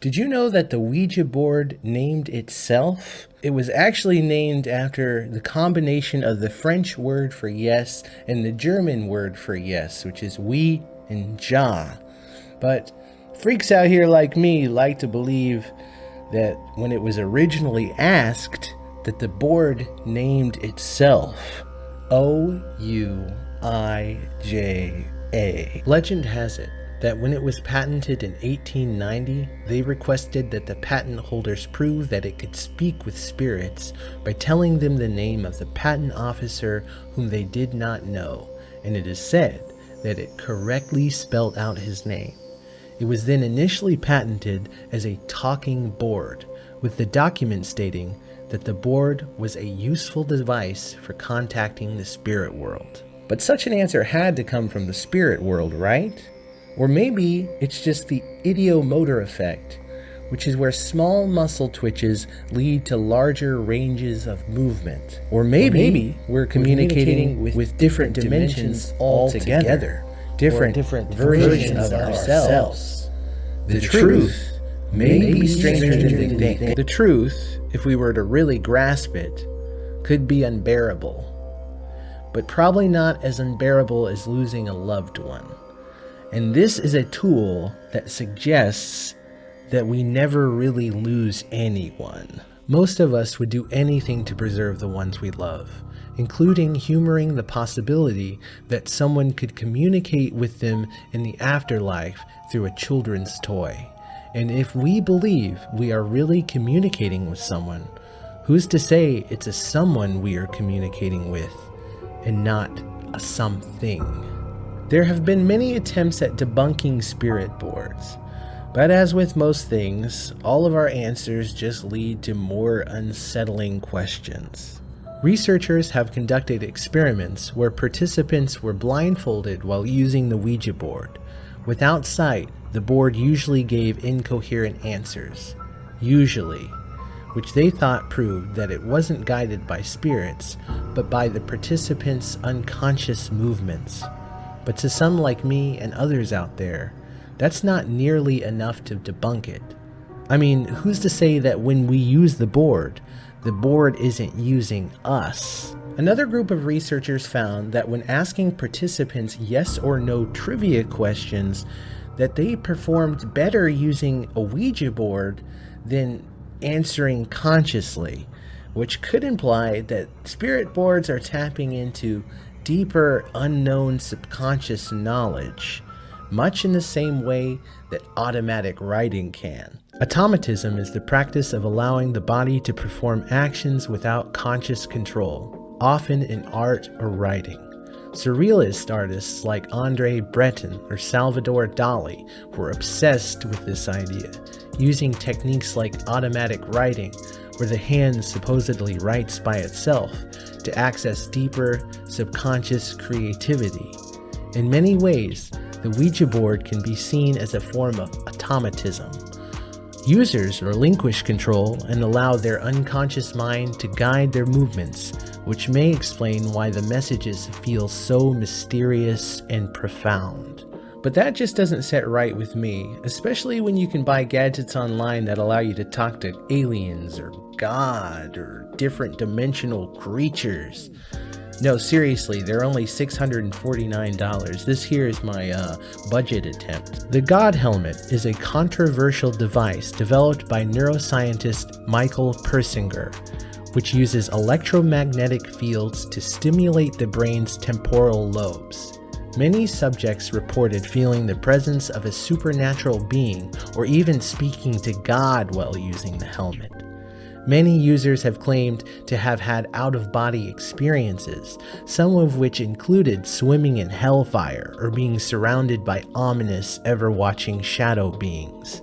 Did you know that the Ouija board named itself? It was actually named after the combination of the French word for yes and the German word for yes, which is oui and ja. But freaks out here like me like to believe that when it was originally asked, that the board named itself Ouija. Legend has it that when it was patented in 1890, they requested that the patent holders prove that it could speak with spirits by telling them the name of the patent officer whom they did not know, and it is said that it correctly spelled out his name. It was then initially patented as a talking board, with the document stating that the board was a useful device for contacting the spirit world. But such an answer had to come from the spirit world, right? Or maybe it's just the ideomotor effect, which is where small muscle twitches lead to larger ranges of movement. Or maybe we're communicating with different dimensions altogether, different versions of ourselves. The truth may be stranger than we think. The truth, if we were to really grasp it, could be unbearable, but probably not as unbearable as losing a loved one. And this is a tool that suggests that we never really lose anyone. Most of us would do anything to preserve the ones we love, including humoring the possibility that someone could communicate with them in the afterlife through a children's toy. And if we believe we are really communicating with someone, who's to say it's a someone we are communicating with and not a something? There have been many attempts at debunking spirit boards, but as with most things, all of our answers just lead to more unsettling questions. Researchers have conducted experiments where participants were blindfolded while using the Ouija board. Without sight, the board usually gave incoherent answers, which they thought proved that it wasn't guided by spirits, but by the participants' unconscious movements. But to some like me and others out there, that's not nearly enough to debunk it. I mean, who's to say that when we use the board isn't using us? Another group of researchers found that when asking participants yes or no trivia questions, that they performed better using a Ouija board than answering consciously, which could imply that spirit boards are tapping into deeper, unknown subconscious knowledge, much in the same way that automatic writing can. Automatism is the practice of allowing the body to perform actions without conscious control, often in art or writing. Surrealist artists like Andre Breton or Salvador Dali were obsessed with this idea, using techniques like automatic writing, where the hand supposedly writes by itself, to access deeper, subconscious creativity. In many ways, the Ouija board can be seen as a form of automatism. Users relinquish control and allow their unconscious mind to guide their movements, which may explain why the messages feel so mysterious and profound. But that just doesn't set right with me, especially when you can buy gadgets online that allow you to talk to aliens or God or different dimensional creatures. No, seriously, they're only $649. This here is my budget attempt. The God Helmet is a controversial device developed by neuroscientist Michael Persinger, which uses electromagnetic fields to stimulate the brain's temporal lobes. Many subjects reported feeling the presence of a supernatural being or even speaking to God while using the helmet. Many users have claimed to have had out-of-body experiences, some of which included swimming in hellfire or being surrounded by ominous, ever-watching shadow beings.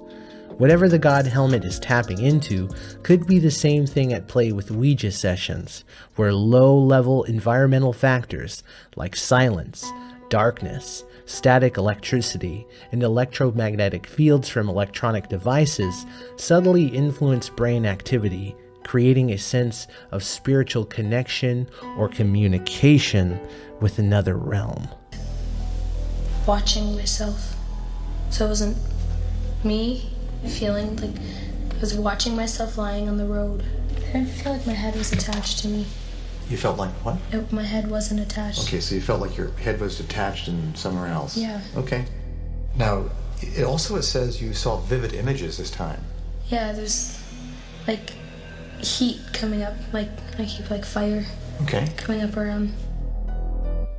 Whatever the God Helmet is tapping into could be the same thing at play with Ouija sessions, where low-level environmental factors like silence, darkness, static electricity, and electromagnetic fields from electronic devices subtly influence brain activity, creating a sense of spiritual connection or communication with another realm. Watching myself. So it wasn't me, feeling like I was watching myself lying on the road. I feel like my head was attached to me. You felt like what? My head wasn't attached. Okay, so you felt like your head was detached and somewhere else. Yeah. Okay. Now, it says you saw vivid images this time. Yeah, there's like heat coming up, like fire. Okay. Coming up around.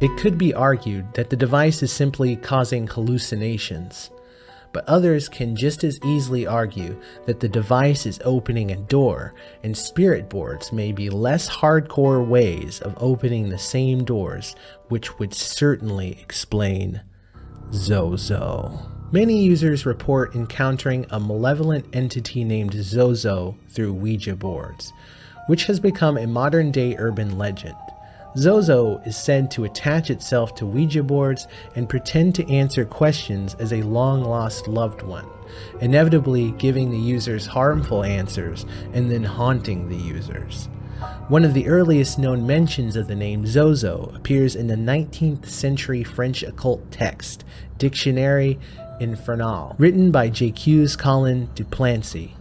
It could be argued that the device is simply causing hallucinations, but others can just as easily argue that the device is opening a door, and spirit boards may be less hardcore ways of opening the same doors, which would certainly explain Zozo. Many users report encountering a malevolent entity named Zozo through Ouija boards, which has become a modern-day urban legend. Zozo is said to attach itself to Ouija boards and pretend to answer questions as a long-lost loved one, inevitably giving the users harmful answers and then haunting the users. One of the earliest known mentions of the name Zozo appears in the 19th century French occult text, Dictionnaire Infernal, written by Jacques Collin du Plancy.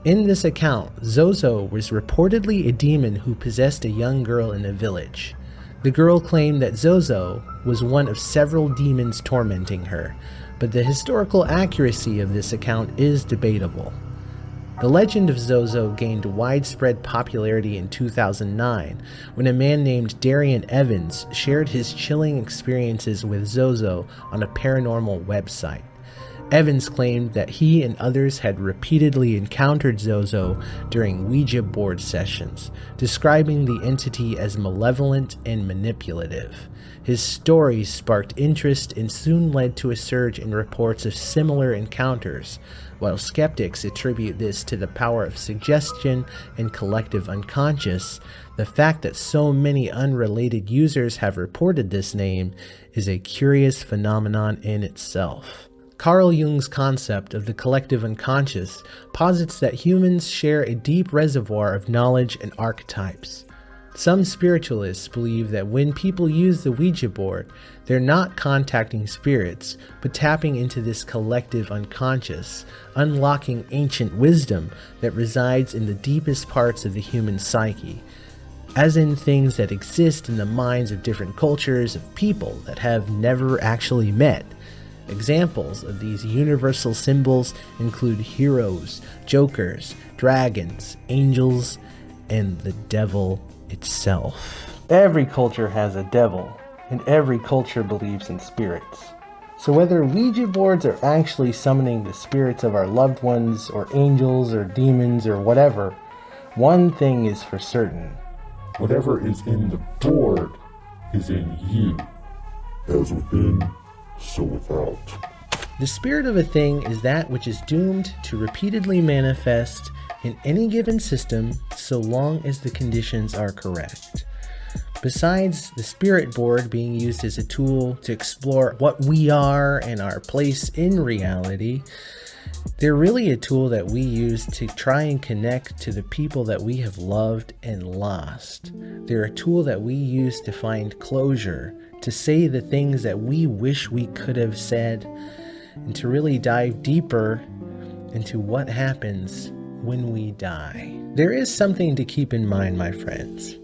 In this account, Zozo was reportedly a demon who possessed a young girl in a village. The girl claimed that Zozo was one of several demons tormenting her, but the historical accuracy of this account is debatable. The legend of Zozo gained widespread popularity in 2009 when a man named Darian Evans shared his chilling experiences with Zozo on a paranormal website. Evans claimed that he and others had repeatedly encountered Zozo during Ouija board sessions, describing the entity as malevolent and manipulative. His stories sparked interest and soon led to a surge in reports of similar encounters, while skeptics attribute this to the power of suggestion and collective unconscious. The fact that so many unrelated users have reported this name is a curious phenomenon in itself. Carl Jung's concept of the collective unconscious posits that humans share a deep reservoir of knowledge and archetypes. Some spiritualists believe that when people use the Ouija board, they're not contacting spirits, but tapping into this collective unconscious, unlocking ancient wisdom that resides in the deepest parts of the human psyche, as in things that exist in the minds of different cultures of people that have never actually met. Examples of these universal symbols include heroes, jokers, dragons, angels, and the devil itself. Every culture has a devil, and every culture believes in spirits. So whether Ouija boards are actually summoning the spirits of our loved ones, or angels, or demons, or whatever, one thing is for certain. Whatever is in the board is in you, as within, so without. The spirit of a thing is that which is doomed to repeatedly manifest in any given system so long as the conditions are correct. Besides the spirit board being used as a tool to explore what we are and our place in reality, they're really a tool that we use to try and connect to the people that we have loved and lost. They're a tool that we use to find closure, to say the things that we wish we could have said, and to really dive deeper into what happens when we die. There is something to keep in mind, my friends.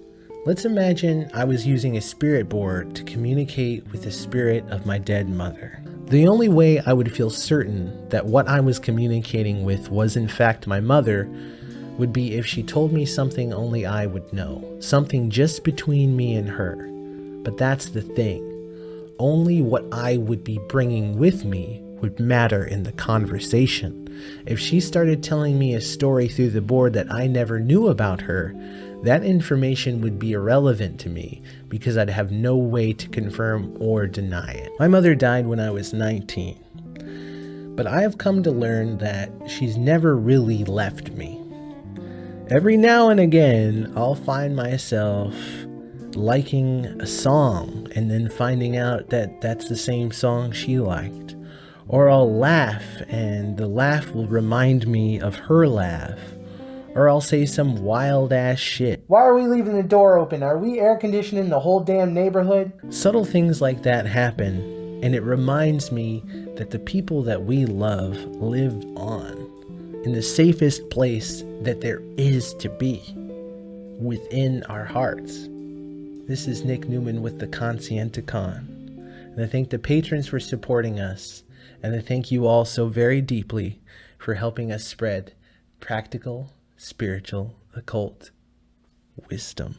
Let's imagine I was using a spirit board to communicate with the spirit of my dead mother. The only way I would feel certain that what I was communicating with was in fact my mother would be if she told me something only I would know, something just between me and her. But that's the thing. Only what I would be bringing with me would matter in the conversation. If she started telling me a story through the board that I never knew about her, that information would be irrelevant to me because I'd have no way to confirm or deny it. My mother died when I was 19, but I have come to learn that she's never really left me. Every now and again, I'll find myself liking a song and then finding out that that's the same song she liked. Or I'll laugh and the laugh will remind me of her laugh. Or I'll say some wild ass shit. Why are we leaving the door open? Are we air conditioning the whole damn neighborhood? Subtle things like that happen, and it reminds me that the people that we love live on. in the safest place that there is to be, within our hearts. This is Nick Newman with the Conscienticon. And I thank the patrons for supporting us. And I thank you all so very deeply for helping us spread practical, spiritual, occult wisdom.